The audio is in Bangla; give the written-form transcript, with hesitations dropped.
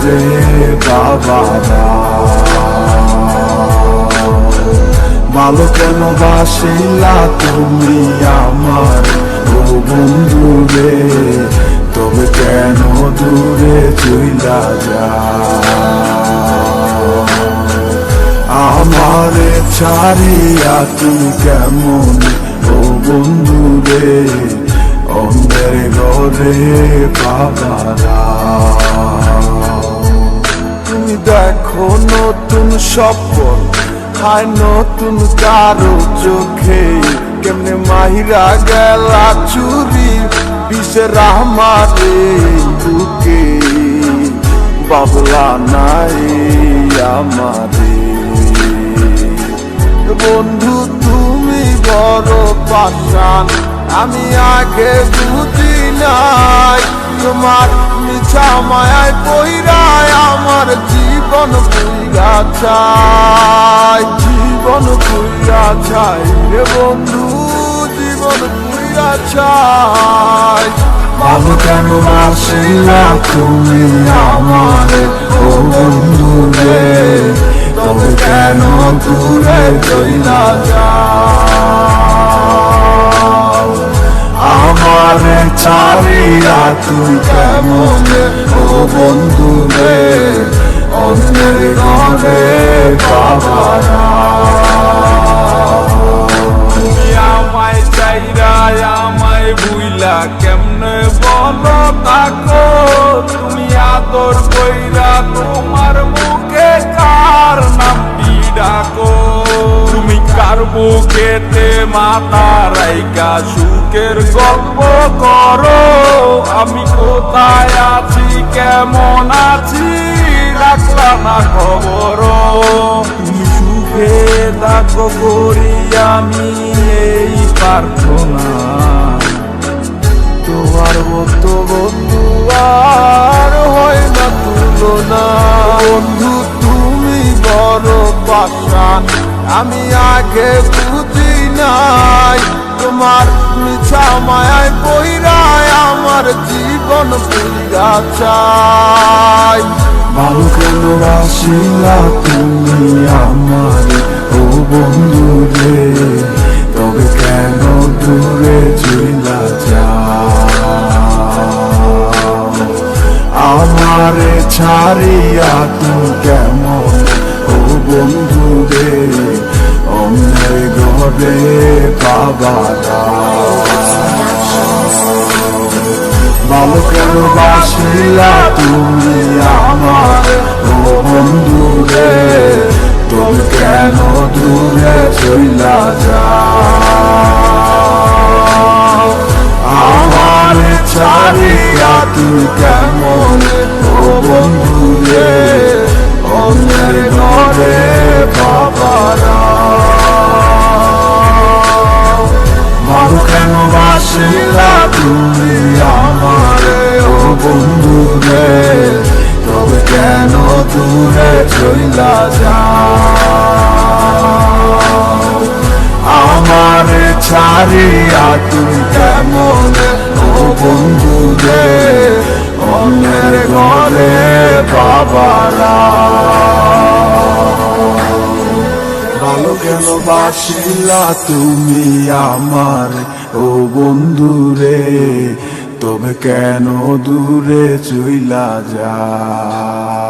ঘরে বাবারা। ভালো কেন বাসিলা তুমি আমার ও বন্ধু রে, তবে কেন দূরে চইলা যাও? আমারে ছাড়িয়া তুমি কেমন ও বন্ধু রে, অন্ধের ঘরে বাবারা। তুমি দেখো নতুন স্বপ্ন হায় নতুন কারো চোখে, কেমনে মাহিরা গেলা চুরি বিষের আমারে বুকে। বাবলা নাই আমারে বন্ধু তুমি বড় পাশান, আমি আগে বুঝি নাই। তোমার মিছা মায়ায় পইরায় আমার জীবন পুইরা চাই, জীবন পুইরা চাই রে বন্ধু, জীবন পুইরা চাই। ভালো কেন বাসিলা তুমি আমার ও বন্ধু রে, তবে কেন দূরে চইলা যাও? আমারে ছাড়িয়া তুই কেমন ও বন্ধু রে, অন্যের ঘরে বাবারা। তুমি আমায় চাইরা আমায় ভুইলা কেমনে বলো থাকো? তুমি আদর কইরা তোমার মুখে কার নামটি ডাকো? তুমি কার বুকেতে মাথা রাইকা সুখের গল্প করো? আমি কোথায় আছি কেমন আছি রাখলা না খবর? তুমি সুখে থাকো করি আমি এই প্রার্থনা, তোমার মতো বন্ধু আর হয় না তুলনা। বন্ধু তুমি বড় পাশান, আমি আগে বুঝি নাই। তোমার মিছা মায়ায় পইরায় আমার জীবন পুইরা চাই। ভালো কেন বাসিলা তুমি আমার ও বন্ধু রে, তবে কেন দূরে চইলা যাও? আমারে ছাড়িয়া তুমি কেমন ও বন্ধু রে, অন্যের ঘরে বাবারা। ভালো কেন বাসিলা তুমি আমার ও বন্ধু রে, তবে কেন দূরে চইলা যাও? আমারে ছাড়িয়া তুই কেমন ও বন্ধু রে, অন্যের ঘরে বাবারা। ভালো কেন বাসিলা তুমি আমার ও বন্ধু রে, তবে কেন দূরে চইলা যাও? আমারে ছাড়িয়া তুই কেমন ও বন্ধু রে, অন্যের ঘরে বাবারা। ভালো কেন বাসিলা তুমি আমার ও বন্ধু রে, তবে কেন দূরে চইলা যাও?